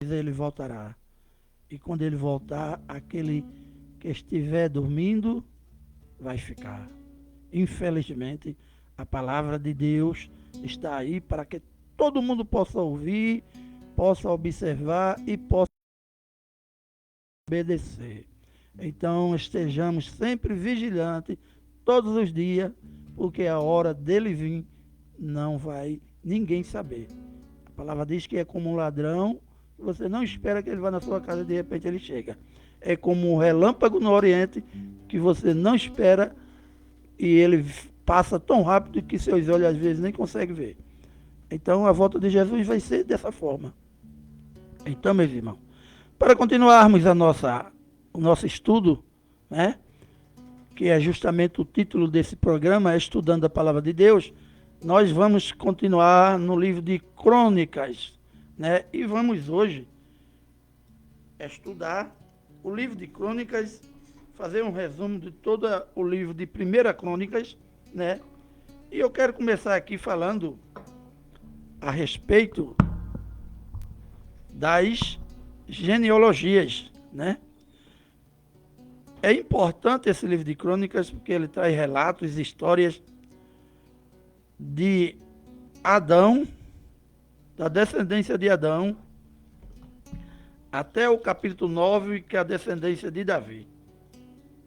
ele voltará. E quando ele voltar, aquele que estiver dormindo vai ficar. Infelizmente, a palavra de Deus está aí para que todo mundo possa ouvir, possa observar e possa obedecer. Então, estejamos sempre vigilantes, todos os dias, porque a hora dele vir não vai ninguém saber. A palavra diz que é como um ladrão, você não espera que ele vá na sua casa e de repente ele chega. É como um relâmpago no Oriente, que você não espera e ele passa tão rápido que seus olhos às vezes nem conseguem ver. Então a volta de Jesus vai ser dessa forma. Então, meus irmãos, para continuarmos o nosso estudo, né, que é justamente o título desse programa, é Estudando a Palavra de Deus, nós vamos continuar no livro de Crônicas, né, e vamos hoje estudar o livro de Crônicas, fazer um resumo de todo o livro de Primeira Crônicas, né, e eu quero começar aqui falando a respeito das genealogias, né? É importante esse livro de Crônicas porque ele traz relatos, histórias de Adão, da descendência de Adão, até o capítulo 9, que é a descendência de Davi,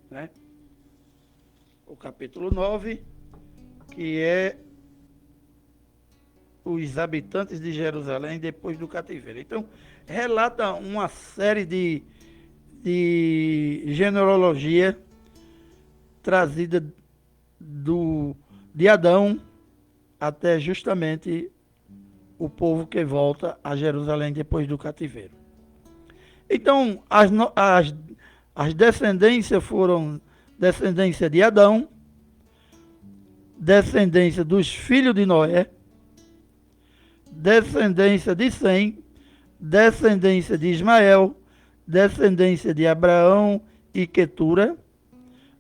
né? O capítulo 9, que é os habitantes de Jerusalém depois do cativeiro. Então, relata uma série de genealogia trazida de Adão até justamente o povo que volta a Jerusalém depois do cativeiro. Então, as descendências foram descendência de Adão, descendência dos filhos de Noé, descendência de Sem, descendência de Ismael, descendência de Abraão e Quetura,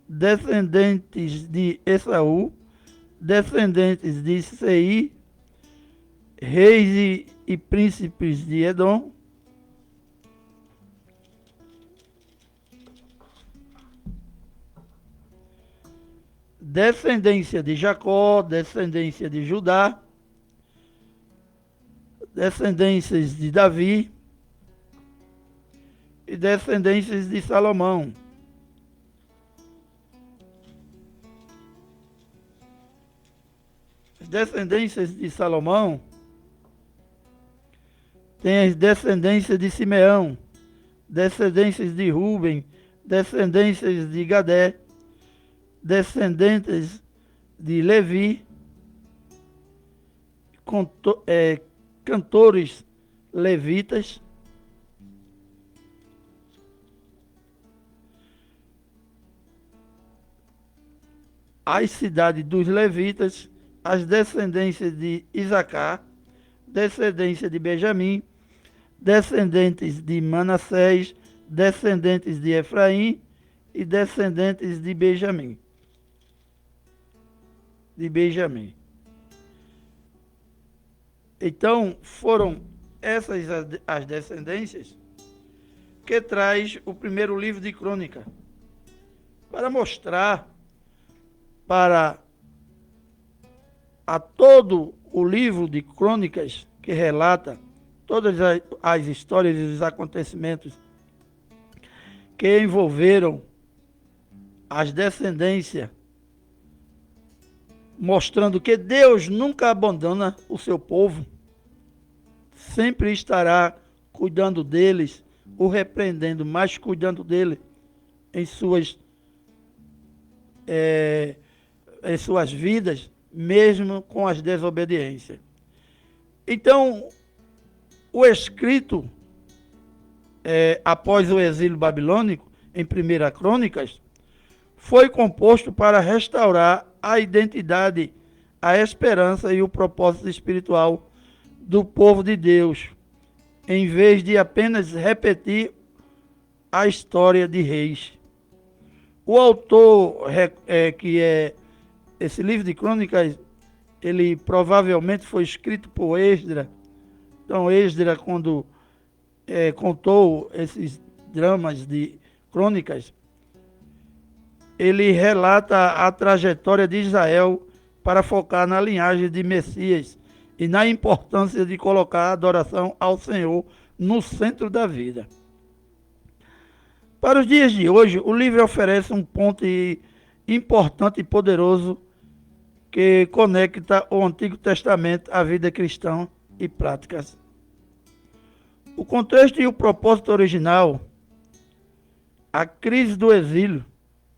descendentes de Esaú, descendentes de Seir, reis e príncipes de Edom, descendência de Jacó, descendência de Judá, descendências de Davi e descendências de Salomão. As descendências de Salomão têm as descendências de Simeão, descendências de Ruben, descendências de Gadé, descendentes de Levi, cantores levitas, as cidades dos levitas, as descendências de Isacar, descendência de Benjamim, descendentes de Manassés, descendentes de Efraim e descendentes de Benjamim. Então, foram essas as descendências que traz o primeiro livro de Crônica, para mostrar para a todo o livro de Crônicas, que relata todas as histórias e os acontecimentos que envolveram as descendências, mostrando que Deus nunca abandona o seu povo, sempre estará cuidando deles, o repreendendo, mas cuidando dele em suas vidas, mesmo com as desobediências. Então, o escrito, após o exílio babilônico, em 1 Crônicas, foi composto para restaurar a identidade, a esperança e o propósito espiritual do povo de Deus, em vez de apenas repetir a história de reis. O autor, que é esse livro de Crônicas, ele provavelmente foi escrito por Esdras. Então, Esdras, quando contou esses dramas de crônicas, ele relata a trajetória de Israel para focar na linhagem de Messias e na importância de colocar a adoração ao Senhor no centro da vida. Para os dias de hoje, o livro oferece um ponto importante e poderoso que conecta o Antigo Testamento à vida cristã e práticas. O contexto e o propósito original, a crise do exílio.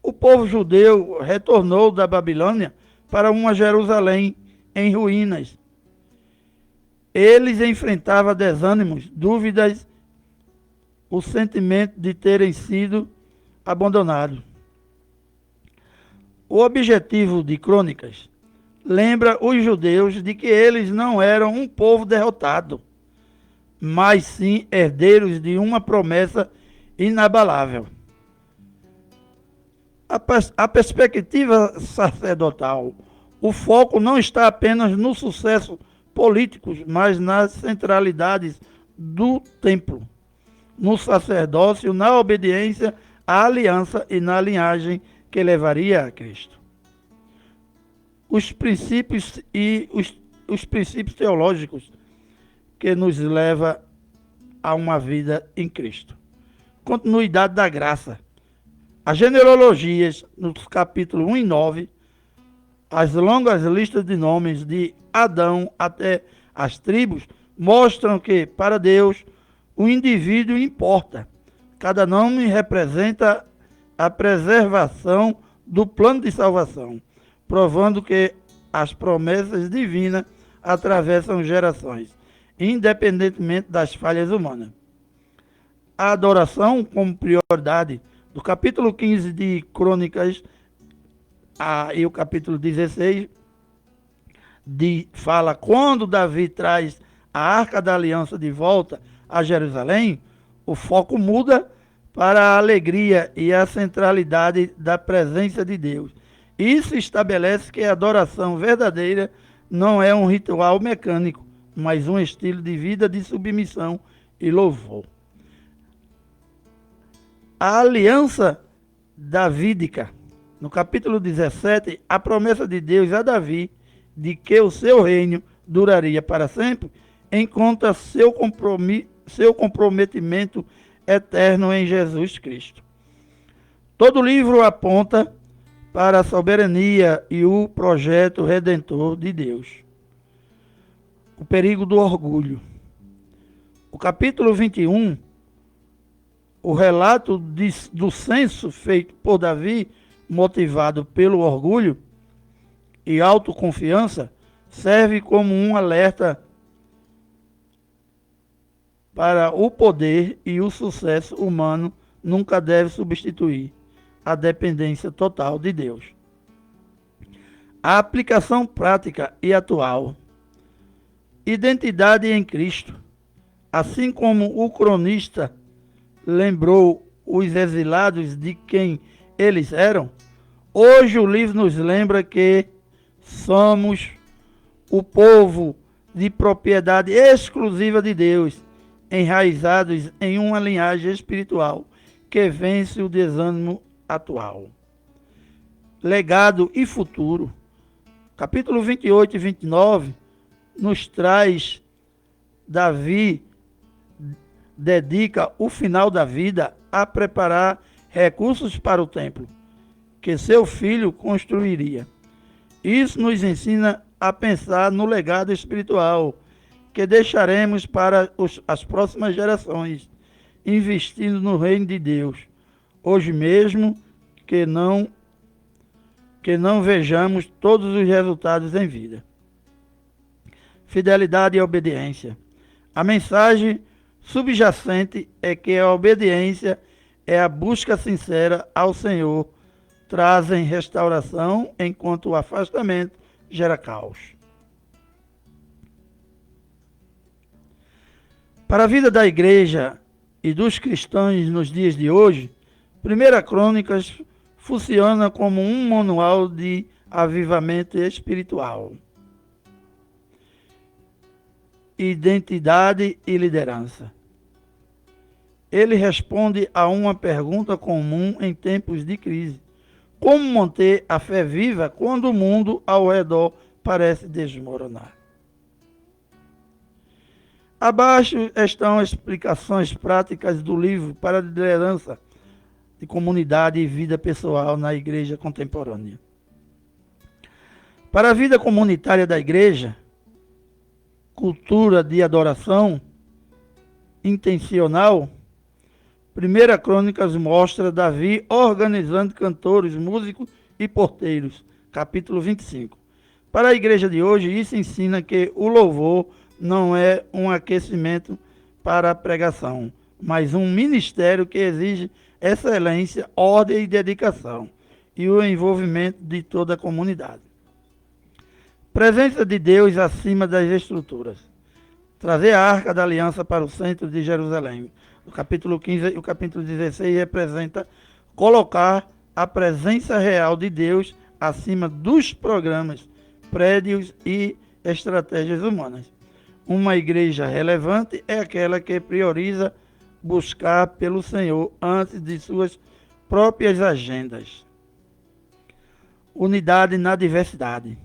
O povo judeu retornou da Babilônia para uma Jerusalém em ruínas. Eles enfrentavam desânimos, dúvidas, o sentimento de terem sido abandonados. O objetivo de Crônicas lembra os judeus de que eles não eram um povo derrotado, mas sim herdeiros de uma promessa inabalável. A perspectiva sacerdotal, o foco não está apenas no sucesso político, mas nas centralidades do templo, no sacerdócio, na obediência à aliança e na linhagem que levaria a Cristo. Os princípios os princípios teológicos que nos leva a uma vida em Cristo. Continuidade da graça. As genealogias, nos capítulos 1 e 9, as longas listas de nomes de Adão até as tribos, mostram que, para Deus, o indivíduo importa. Cada nome representa a preservação do plano de salvação, provando que as promessas divinas atravessam gerações, independentemente das falhas humanas. A adoração como prioridade. Do capítulo 15 de Crônicas e o capítulo 16 fala quando Davi traz a Arca da Aliança de volta a Jerusalém, o foco muda para a alegria e a centralidade da presença de Deus. Isso estabelece que a adoração verdadeira não é um ritual mecânico, mas um estilo de vida de submissão e louvor. A aliança davídica. No capítulo 17, a promessa de Deus a Davi de que o seu reino duraria para sempre, encontra seu comprometimento eterno em Jesus Cristo. Todo livro aponta para a soberania e o projeto redentor de Deus. O perigo do orgulho. O capítulo 21, o relato do censo feito por Davi, motivado pelo orgulho e autoconfiança, serve como um alerta para o poder e o sucesso humano nunca deve substituir a dependência total de Deus. A aplicação prática e atual. Identidade em Cristo. Assim como o cronista lembrou os exilados de quem eles eram, hoje o livro nos lembra que somos o povo de propriedade exclusiva de Deus, enraizados em uma linhagem espiritual que vence o desânimo atual. Legado e futuro. Capítulo 28 e 29 nos traz Davi dedica o final da vida a preparar recursos para o templo que seu filho construiria. Isso nos ensina a pensar no legado espiritual que deixaremos para as próximas gerações, investindo no reino de Deus, hoje mesmo que não vejamos todos os resultados em vida. Fidelidade e obediência. A mensagem subjacente é que a obediência é a busca sincera ao Senhor, trazem restauração, enquanto o afastamento gera caos. Para a vida da igreja e dos cristãos nos dias de hoje, 1 Crônicas funciona como um manual de avivamento espiritual, identidade e liderança. Ele responde a uma pergunta comum em tempos de crise: como manter a fé viva quando o mundo ao redor parece desmoronar? Abaixo estão explicações práticas do livro para a liderança de comunidade e vida pessoal na igreja contemporânea. Para a vida comunitária da igreja, cultura de adoração intencional, 1 Crônicas mostra Davi organizando cantores, músicos e porteiros, capítulo 25. Para a igreja de hoje, isso ensina que o louvor não é um aquecimento para a pregação, mas um ministério que exige excelência, ordem e dedicação, e o envolvimento de toda a comunidade. Presença de Deus acima das estruturas. Trazer a Arca da Aliança para o centro de Jerusalém. O capítulo 15 e o capítulo 16 representa colocar a presença real de Deus acima dos programas, prédios e estratégias humanas. Uma igreja relevante é aquela que prioriza buscar pelo Senhor antes de suas próprias agendas. Unidade na diversidade.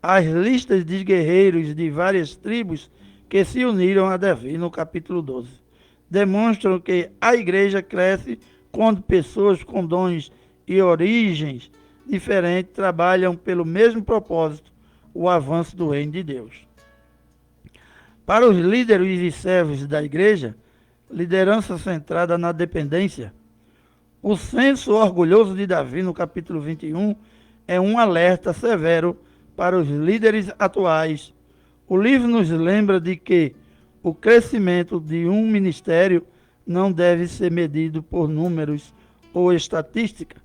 As listas de guerreiros de várias tribos que se uniram a Davi no capítulo 12 demonstram que a igreja cresce quando pessoas com dons e origens diferentes trabalham pelo mesmo propósito, o avanço do reino de Deus. Para os líderes e servos da igreja, liderança centrada na dependência, o senso orgulhoso de Davi no capítulo 21 é um alerta severo para os líderes atuais. O livro nos lembra de que o crescimento de um ministério não deve ser medido por números ou estatística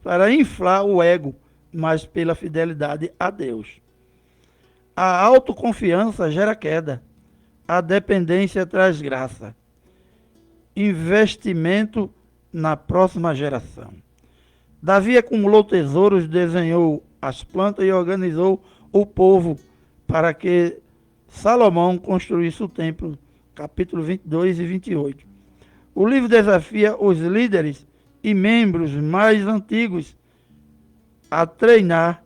para inflar o ego, mas pela fidelidade a Deus. A autoconfiança gera queda. A dependência traz graça. Investimento na próxima geração. Davi acumulou tesouros, desenhou as plantas e organizou o povo para que Salomão construísse o templo, capítulo 22 e 28. O livro desafia os líderes e membros mais antigos a treinar,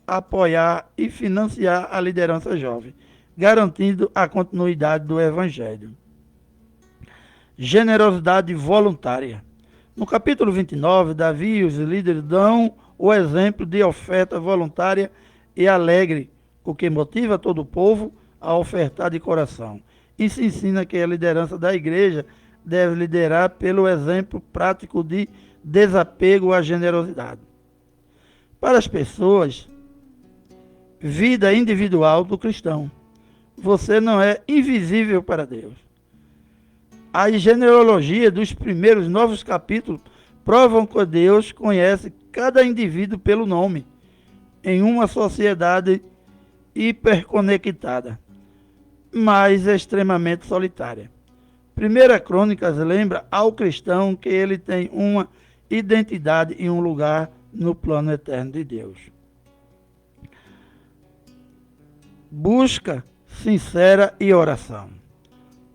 apoiar e financiar a liderança jovem, garantindo a continuidade do evangelho. Generosidade voluntária. No capítulo 29, Davi e os líderes dão o exemplo de oferta voluntária e alegre, o que motiva todo o povo a ofertar de coração. Isso ensina que a liderança da igreja deve liderar pelo exemplo prático de desapego à generosidade. Para as pessoas, vida individual do cristão. Você não é invisível para Deus. A genealogia dos primeiros 9 capítulos provam que Deus conhece cada indivíduo pelo nome, em uma sociedade hiperconectada, mas extremamente solitária. 1 Crônicas lembra ao cristão que ele tem uma identidade e um lugar no plano eterno de Deus. Busca sincera e oração.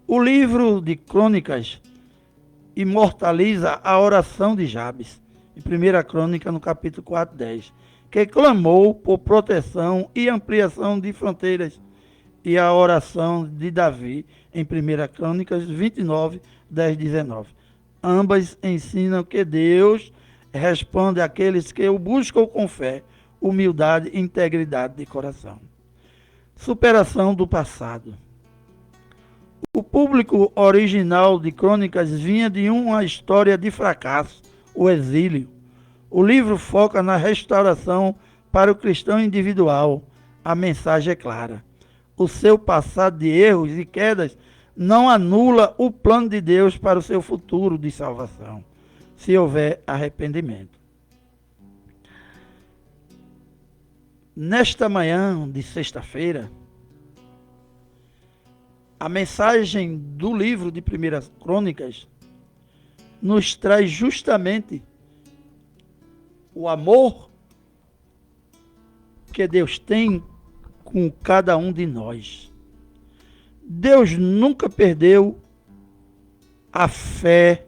O livro de Crônicas imortaliza a oração de Jabes, em 1 Crônica, no capítulo 4, 10, que clamou por proteção e ampliação de fronteiras, e a oração de Davi, em 1 Crônicas 29, 10, 19. Ambas ensinam que Deus responde àqueles que o buscam com fé, humildade e integridade de coração. Superação do passado. O público original de Crônicas vinha de uma história de fracasso, o exílio. O livro foca na restauração para o cristão individual. A mensagem é clara. O seu passado de erros e quedas não anula o plano de Deus para o seu futuro de salvação, se houver arrependimento. Nesta manhã de sexta-feira, a mensagem do livro de 1 Crônicas nos traz justamente o amor que Deus tem com cada um de nós. Deus nunca perdeu a fé,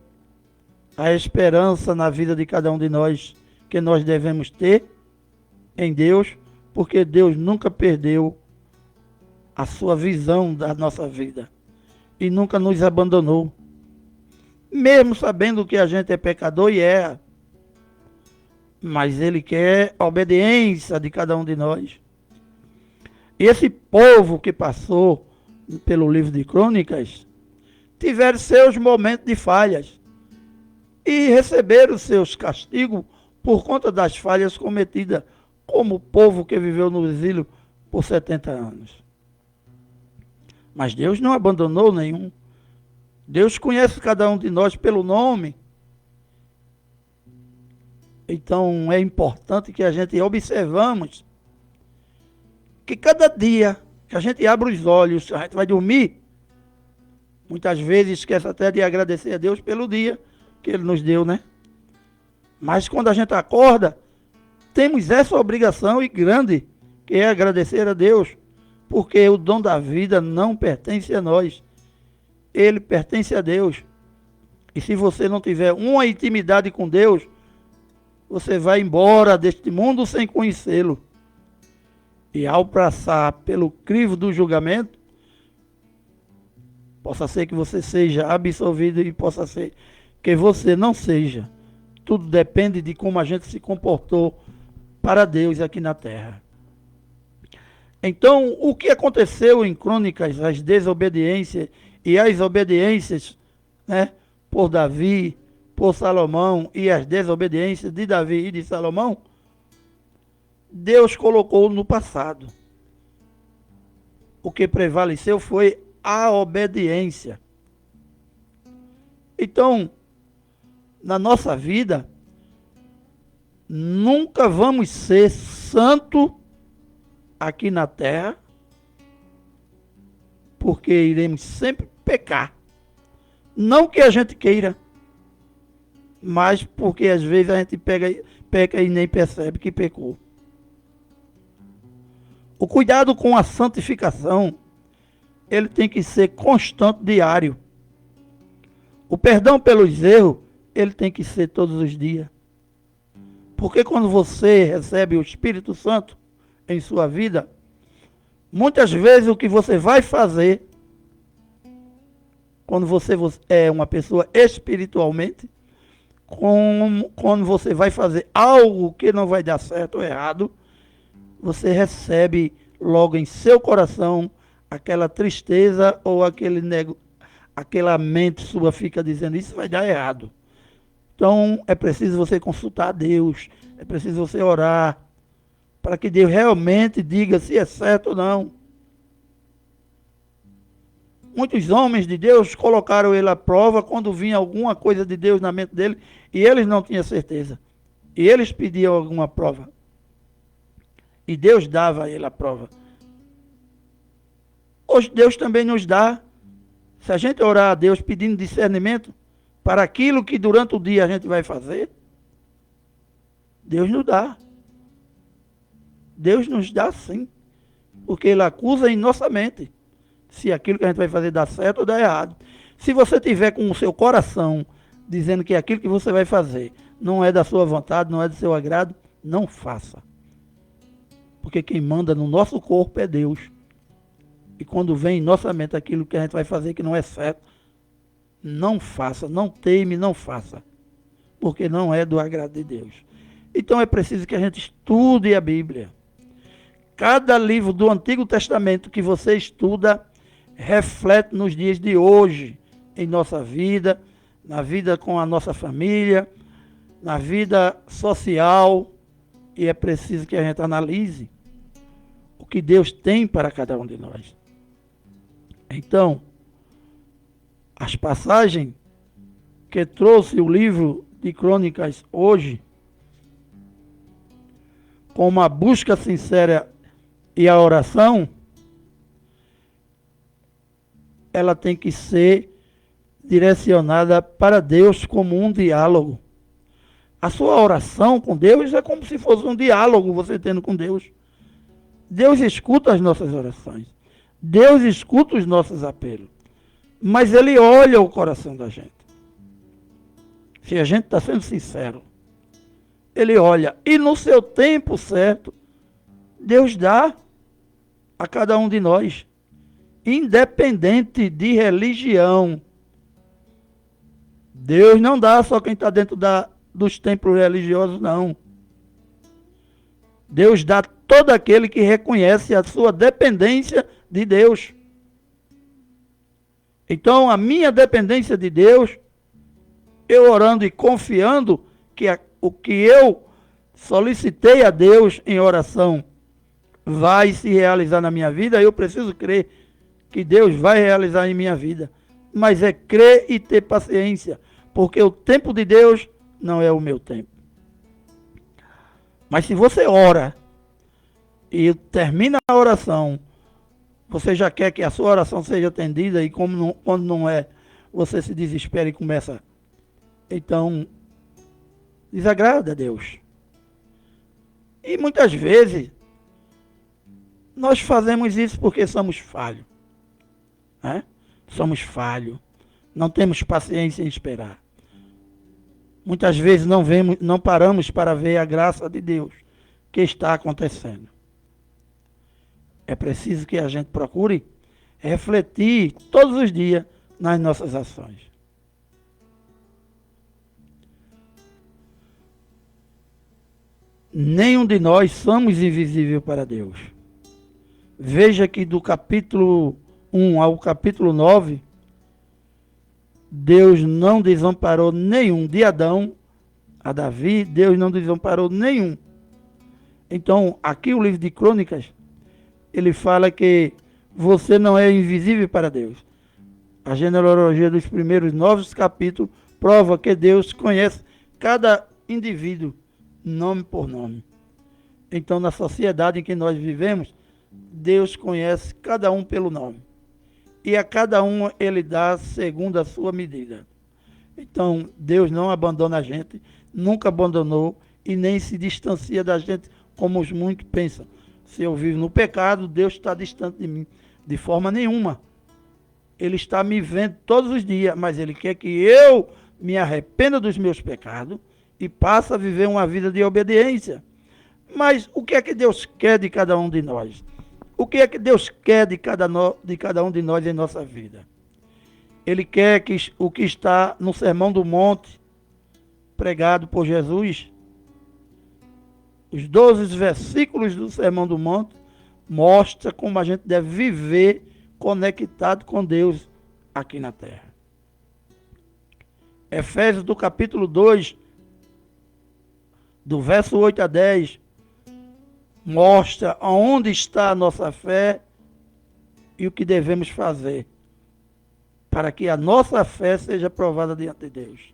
a esperança na vida de cada um de nós que nós devemos ter em Deus, porque Deus nunca perdeu a sua visão da nossa vida e nunca nos abandonou. Mesmo sabendo que a gente é pecador e erra, mas Ele quer a obediência de cada um de nós. E esse povo que passou pelo livro de Crônicas tiveram seus momentos de falhas e receberam seus castigos por conta das falhas cometidas, como o povo que viveu no exílio por 70 anos. Mas Deus não abandonou nenhum. Deus conhece cada um de nós pelo nome. Então é importante que a gente observamos que cada dia que a gente abre os olhos, a gente vai dormir, muitas vezes esquece até de agradecer a Deus pelo dia que Ele nos deu, né? Mas quando a gente acorda, temos essa obrigação e grande, que é agradecer a Deus, porque o dom da vida não pertence a nós, ele pertence a Deus. E se você não tiver uma intimidade com Deus, você vai embora deste mundo sem conhecê-lo. E ao passar pelo crivo do julgamento, possa ser que você seja absolvido e possa ser que você não seja. Tudo depende de como a gente se comportou para Deus aqui na terra. Então, o que aconteceu em Crônicas, as desobediências e as obediências, né, por Davi, por Salomão e as desobediências de Davi e de Salomão, Deus colocou no passado. O que prevaleceu foi a obediência. Então, na nossa vida, nunca vamos ser santo aqui na terra, porque iremos sempre pecar. Não que a gente queira, mas porque às vezes a gente peca e nem percebe que pecou. O cuidado com a santificação, ele tem que ser constante, diário. O perdão pelos erros, ele tem que ser todos os dias. Porque quando você recebe o Espírito Santo em sua vida, muitas vezes o que você vai fazer, quando você é uma pessoa espiritualmente, quando você vai fazer algo que não vai dar certo ou errado, você recebe logo em seu coração aquela tristeza ou aquela mente sua fica dizendo, isso vai dar errado. Então é preciso você consultar a Deus, é preciso você orar, para que Deus realmente diga se é certo ou não. Muitos homens de Deus colocaram ele à prova quando vinha alguma coisa de Deus na mente dele e eles não tinham certeza. E eles pediam alguma prova. E Deus dava a ele a prova. Hoje Deus também nos dá. Se a gente orar a Deus pedindo discernimento para aquilo que durante o dia a gente vai fazer, Deus nos dá. Deus nos dá sim. Porque Ele acusa em nossa mente se aquilo que a gente vai fazer dá certo ou dá errado. Se você tiver com o seu coração dizendo que aquilo que você vai fazer não é da sua vontade, não é do seu agrado, não faça. Porque quem manda no nosso corpo é Deus. E quando vem em nossa mente aquilo que a gente vai fazer que não é certo, não faça, não teime, não faça. Porque não é do agrado de Deus. Então é preciso que a gente estude a Bíblia. Cada livro do Antigo Testamento que você estuda reflete nos dias de hoje, em nossa vida, na vida com a nossa família, na vida social, e é preciso que a gente analise o que Deus tem para cada um de nós. Então, as passagens que trouxe o livro de Crônicas hoje, com a busca sincera e a oração, ela tem que ser direcionada para Deus como um diálogo. A sua oração com Deus é como se fosse um diálogo você tendo com Deus. Deus escuta as nossas orações. Deus escuta os nossos apelos. Mas ele olha o coração da gente. Se a gente está sendo sincero, ele olha. E no seu tempo certo, Deus dá a cada um de nós, independente de religião. Deus não dá só quem está dentro dos templos religiosos, não. Deus dá todo aquele que reconhece a sua dependência de Deus. Então, a minha dependência de Deus, eu orando e confiando que o que eu solicitei a Deus em oração vai se realizar na minha vida, eu preciso crer que Deus vai realizar em minha vida. Mas é crer e ter paciência, porque o tempo de Deus não é o meu tempo. Mas se você ora e termina a oração, você já quer que a sua oração seja atendida e quando não é, você se desespera e começa. Então, desagrada a Deus. E muitas vezes, nós fazemos isso porque somos falhos. Né? Somos falhos. Não temos paciência em esperar. Muitas vezes não paramos para ver a graça de Deus que está acontecendo. É preciso que a gente procure refletir todos os dias nas nossas ações. Nenhum de nós somos invisível para Deus. Veja que do capítulo 1 ao capítulo 9, Deus não desamparou nenhum. De Adão a Davi, Deus não desamparou nenhum. Então, aqui o livro de Crônicas, ele fala que você não é invisível para Deus. A genealogia dos primeiros 9 capítulos prova que Deus conhece cada indivíduo, nome por nome. Então, na sociedade em que nós vivemos, Deus conhece cada um pelo nome. E a cada um ele dá segundo a sua medida. Então, Deus não abandona a gente, nunca abandonou e nem se distancia da gente como os muitos pensam. Se eu vivo no pecado, Deus está distante de mim. De forma nenhuma. Ele está me vendo todos os dias, mas Ele quer que eu me arrependa dos meus pecados e passe a viver uma vida de obediência. Mas o que é que Deus quer de cada um de nós? O que é que Deus quer de cada um de nós em nossa vida? Ele quer que o que está no Sermão do Monte, pregado por Jesus, os 12 versículos do Sermão do Monte, mostra como a gente deve viver conectado com Deus aqui na terra. Efésios do capítulo 2, do verso 8 a 10, mostra onde está a nossa fé e o que devemos fazer para que a nossa fé seja provada diante de Deus.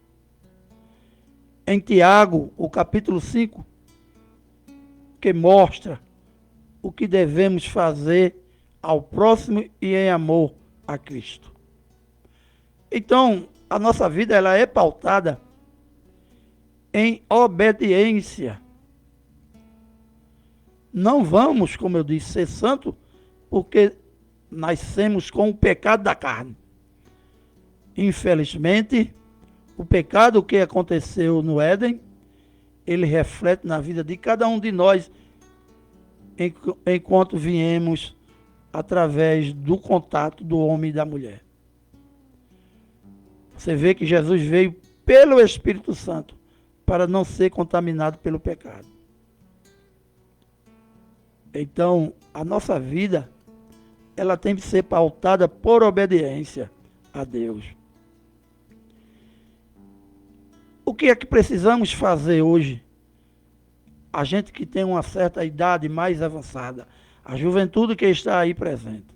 Em Tiago, o capítulo 5, que mostra o que devemos fazer ao próximo e em amor a Cristo. Então, a nossa vida ela é pautada em obediência. Não vamos, como eu disse, ser santo porque nascemos com o pecado da carne. Infelizmente, o pecado que aconteceu no Éden, ele reflete na vida de cada um de nós enquanto viemos através do contato do homem e da mulher. Você vê que Jesus veio pelo Espírito Santo para não ser contaminado pelo pecado. Então, a nossa vida, ela tem que ser pautada por obediência a Deus. O que é que precisamos fazer hoje? A gente que tem uma certa idade mais avançada, a juventude que está aí presente.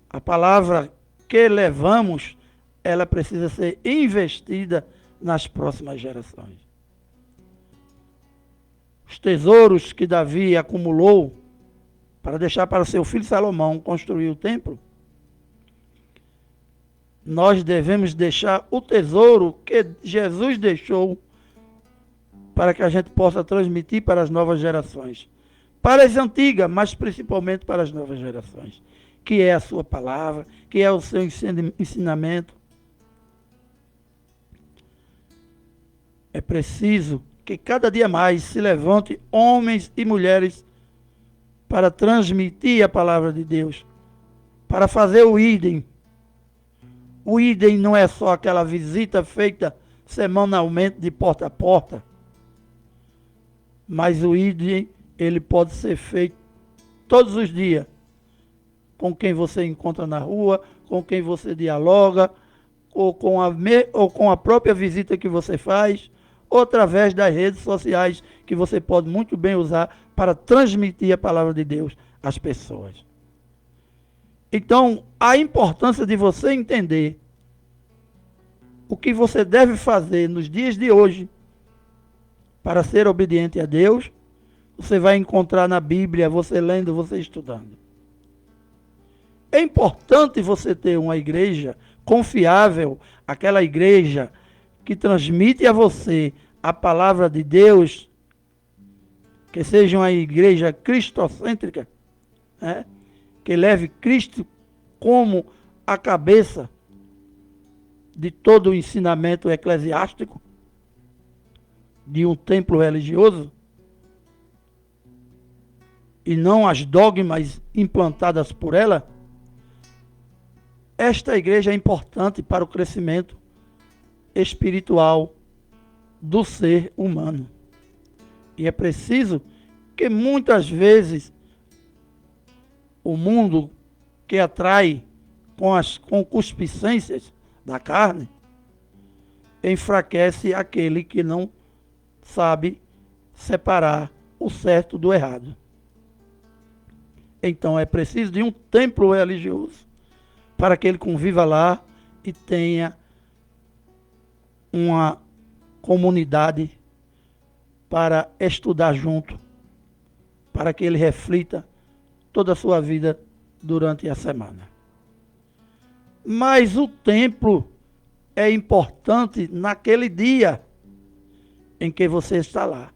A palavra que levamos, ela precisa ser investida nas próximas gerações. Os tesouros que Davi acumulou para deixar para seu filho Salomão construir o templo, nós devemos deixar o tesouro que Jesus deixou para que a gente possa transmitir para as novas gerações. Para as antigas, mas principalmente para as novas gerações. que é a sua palavra, que é o seu ensinamento. É preciso que cada dia mais se levante homens e mulheres para transmitir a palavra de Deus, para fazer o idem. O idem não é só aquela visita feita semanalmente de porta a porta, mas o idem, ele pode ser feito todos os dias, com quem você encontra na rua, com quem você dialoga, ou com a própria visita que você faz, ou através das redes sociais, que você pode muito bem usar para transmitir a palavra de Deus às pessoas. Então, a importância de você entender o que você deve fazer nos dias de hoje para ser obediente a Deus, você vai encontrar na Bíblia, você lendo, você estudando. É importante você ter uma igreja confiável, aquela igreja que transmite a você a palavra de Deus, que seja uma igreja cristocêntrica, né? Que leve Cristo como a cabeça de todo o ensinamento eclesiástico, de um templo religioso, e não as dogmas implantadas por ela. Esta igreja é importante para o crescimento espiritual do ser humano. E é preciso que muitas vezes o mundo que atrai com as concupiscências da carne enfraquece aquele que não sabe separar o certo do errado. Então é preciso de um templo religioso para que ele conviva lá e tenha uma comunidade para estudar junto, para que ele reflita toda a sua vida durante a semana. Mas o templo é importante naquele dia em que você está lá.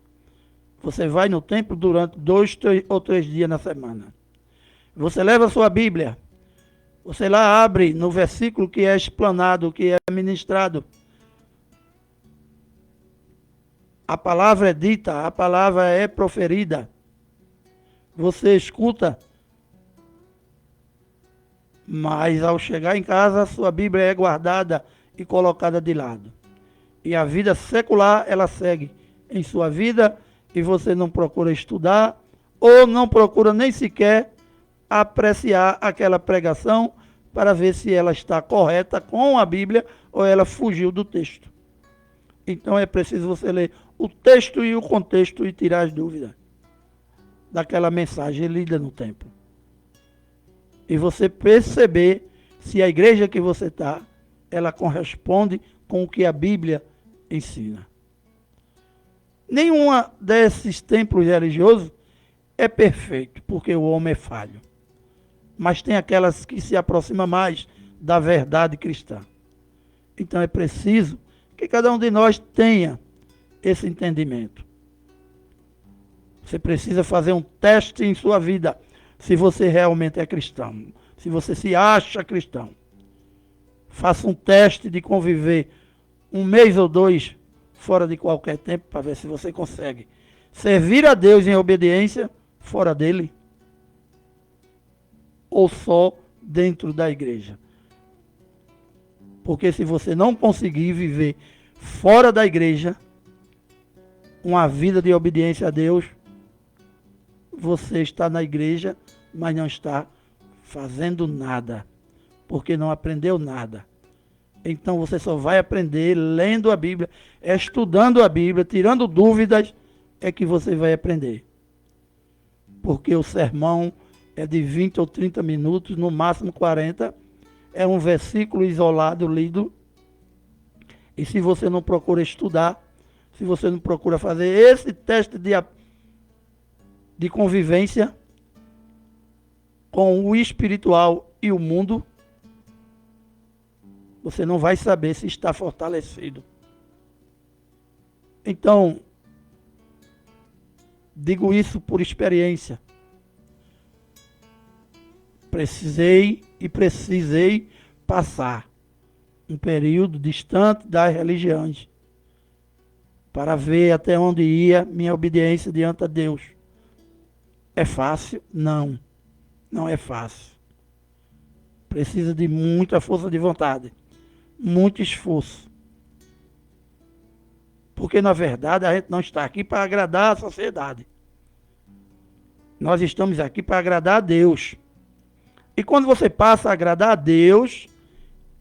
Você vai no templo durante 2 ou 3 dias na semana. Você leva a sua Bíblia. Você lá abre no versículo que é explanado, que é ministrado. A palavra é dita, a palavra é proferida. Você escuta, mas ao chegar em casa, a sua Bíblia é guardada e colocada de lado. E a vida secular, ela segue em sua vida e você não procura estudar ou não procura nem sequer apreciar aquela pregação para ver se ela está correta com a Bíblia ou ela fugiu do texto. Então é preciso você ler o texto e o contexto e tirar as dúvidas daquela mensagem lida no templo. E você perceber se a igreja que você está, ela corresponde com o que a Bíblia ensina. Nenhuma desses templos religiosos é perfeito, porque o homem é falho. Mas tem aquelas que se aproximam mais da verdade cristã. Então é preciso que cada um de nós tenha esse entendimento. Você precisa fazer um teste em sua vida, se você realmente é cristão, se você se acha cristão. Faça um teste de conviver 1 mês ou 2 fora de qualquer tempo, para ver se você consegue servir a Deus em obediência fora dele, ou só dentro da igreja. Porque se você não conseguir viver fora da igreja uma vida de obediência a Deus, você está na igreja, mas não está fazendo nada, porque não aprendeu nada. Então você só vai aprender lendo a Bíblia, estudando a Bíblia, tirando dúvidas, é que você vai aprender. Porque o sermão é de 20 ou 30 minutos, no máximo 40, é um versículo isolado, lido. E se você não procura estudar, se você não procura fazer esse teste de convivência com o espiritual e o mundo, você não vai saber se está fortalecido. Então, digo isso por experiência. precisei passar um período distante das religiões para ver até onde ia minha obediência diante a Deus. É fácil? Não, não é fácil. Precisa de muita força de vontade, muito esforço. Porque, na verdade, a gente não está aqui para agradar a sociedade. Nós estamos aqui para agradar a Deus. E quando você passa a agradar a Deus,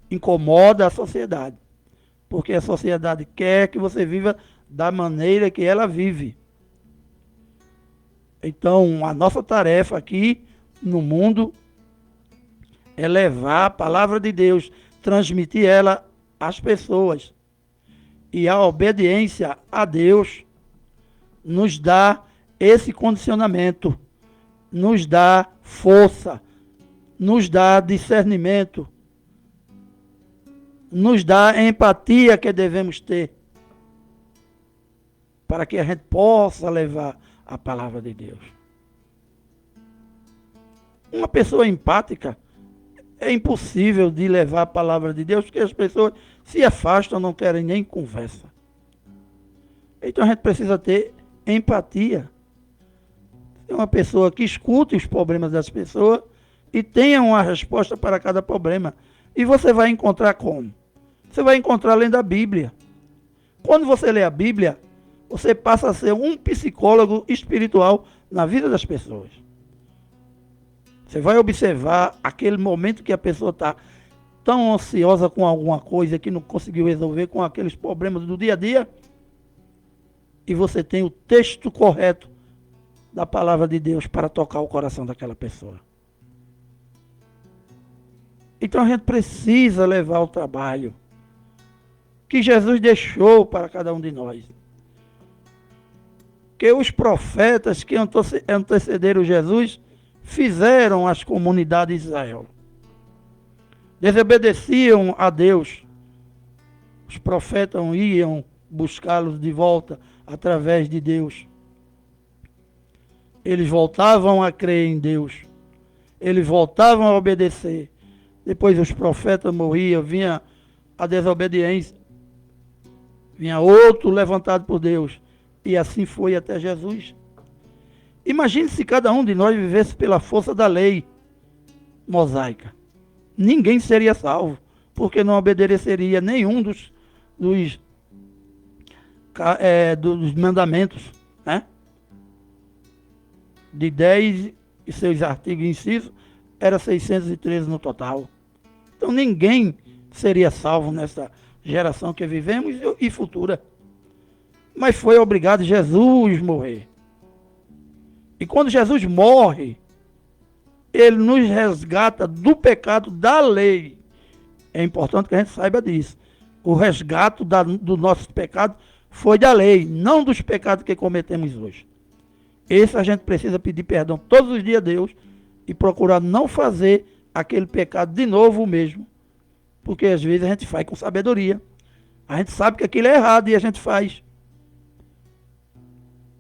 incomoda a sociedade. Porque a sociedade quer que você viva da maneira que ela vive. Então, a nossa tarefa aqui no mundo é levar a palavra de Deus, transmitir ela às pessoas. E a obediência a Deus nos dá esse condicionamento, nos dá força, nos dá discernimento, nos dá a empatia que devemos ter para que a gente possa levar a palavra de Deus. Uma pessoa empática é impossível de levar a palavra de Deus, porque as pessoas se afastam, não querem nem conversa. Então a gente precisa ter empatia. É uma pessoa que escute os problemas das pessoas e tenha uma resposta para cada problema. E você vai encontrar como? Você vai encontrar lendo a Bíblia. Quando você lê a Bíblia, você passa a ser um psicólogo espiritual na vida das pessoas. Você vai observar aquele momento que a pessoa está tão ansiosa com alguma coisa que não conseguiu resolver, com aqueles problemas do dia a dia, e você tem o texto correto da palavra de Deus para tocar o coração daquela pessoa. Então a gente precisa levar o trabalho que Jesus deixou para cada um de nós. Que os profetas que antecederam Jesus fizeram as comunidades de Israel. Desobedeciam a Deus. Os profetas iam buscá-los de volta através de Deus. Eles voltavam a crer em Deus. Eles voltavam a obedecer. Depois os profetas morriam, vinha a desobediência. Vinha outro levantado por Deus. E assim foi até Jesus. Imagine se cada um de nós vivesse pela força da lei mosaica. Ninguém seria salvo, porque não obedeceria nenhum dos mandamentos, né? De 10 e seus artigos e incisos, era 613 no total. Então ninguém seria salvo nessa geração que vivemos e futura. Mas foi obrigado Jesus morrer. E quando Jesus morre, ele nos resgata do pecado da lei. É importante que a gente saiba disso. O resgate do nosso pecado foi da lei, não dos pecados que cometemos hoje. Esse a gente precisa pedir perdão todos os dias a Deus e procurar não fazer aquele pecado de novo o mesmo. Porque às vezes a gente faz com sabedoria. A gente sabe que aquilo é errado e a gente faz.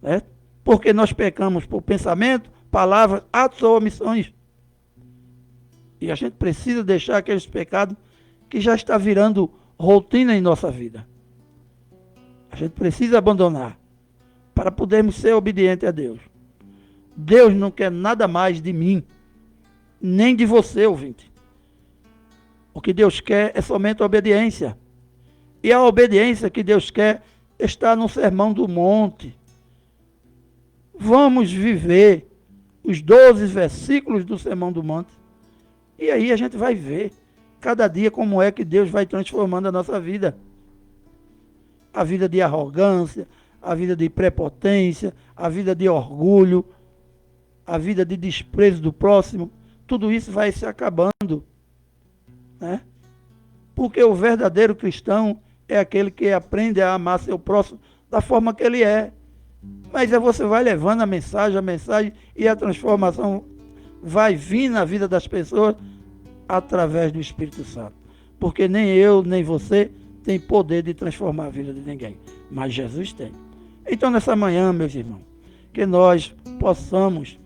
Certo? Porque nós pecamos por pensamento, palavras, atos ou omissões. E a gente precisa deixar aqueles pecados que já está virando rotina em nossa vida. A gente precisa abandonar para podermos ser obedientes a Deus. Deus não quer nada mais de mim, nem de você, ouvinte. O que Deus quer é somente a obediência. E a obediência que Deus quer está no Sermão do Monte. Vamos viver os 12 versículos do Sermão do Monte. E aí a gente vai ver cada dia como é que Deus vai transformando a nossa vida. A vida de arrogância, a vida de prepotência, a vida de orgulho, a vida de desprezo do próximo. Tudo isso vai se acabando. Né? Porque o verdadeiro cristão é aquele que aprende a amar seu próximo da forma que ele é. Mas aí você vai levando a mensagem e a transformação vai vir na vida das pessoas através do Espírito Santo. Porque nem eu, nem você tem poder de transformar a vida de ninguém. Mas Jesus tem. Então nessa manhã, meus irmãos, que nós possamos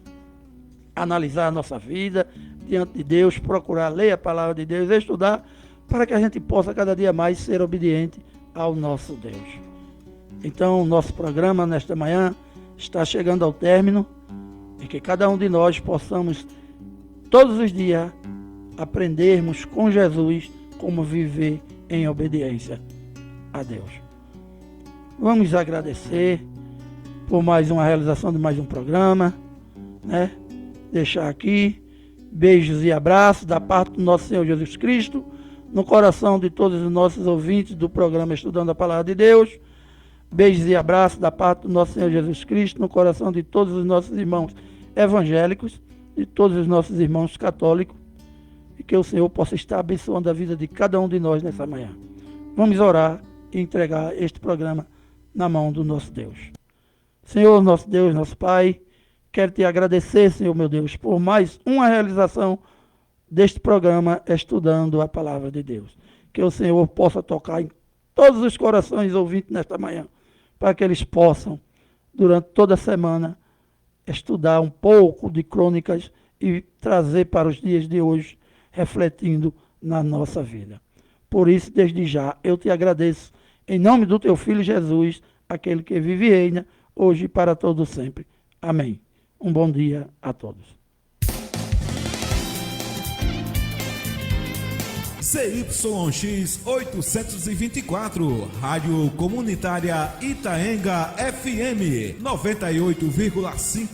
analisar a nossa vida diante de Deus, procurar ler a palavra de Deus, estudar, para que a gente possa cada dia mais ser obediente ao nosso Deus. Então, o nosso programa nesta manhã está chegando ao término e que cada um de nós possamos, todos os dias, aprendermos com Jesus como viver em obediência a Deus. Vamos agradecer por mais uma realização de mais um programa, né? Deixar aqui beijos e abraços da parte do nosso Senhor Jesus Cristo no coração de todos os nossos ouvintes do programa Estudando a Palavra de Deus. Beijos e abraços da parte do nosso Senhor Jesus Cristo no coração de todos os nossos irmãos evangélicos, de todos os nossos irmãos católicos, e que o Senhor possa estar abençoando a vida de cada um de nós nessa manhã. Vamos orar e entregar este programa na mão do nosso Deus. Senhor, nosso Deus, nosso Pai, quero te agradecer, Senhor meu Deus, por mais uma realização deste programa Estudando a Palavra de Deus. Que o Senhor possa tocar em todos os corações ouvintes nesta manhã, para que eles possam, durante toda a semana, estudar um pouco de crônicas e trazer para os dias de hoje, refletindo na nossa vida. Por isso, desde já, eu te agradeço, em nome do teu Filho Jesus, aquele que vive e reina, hoje e para todo sempre. Amém. Um bom dia a todos. CYX 824, Rádio Comunitária Itaenga FM 98,5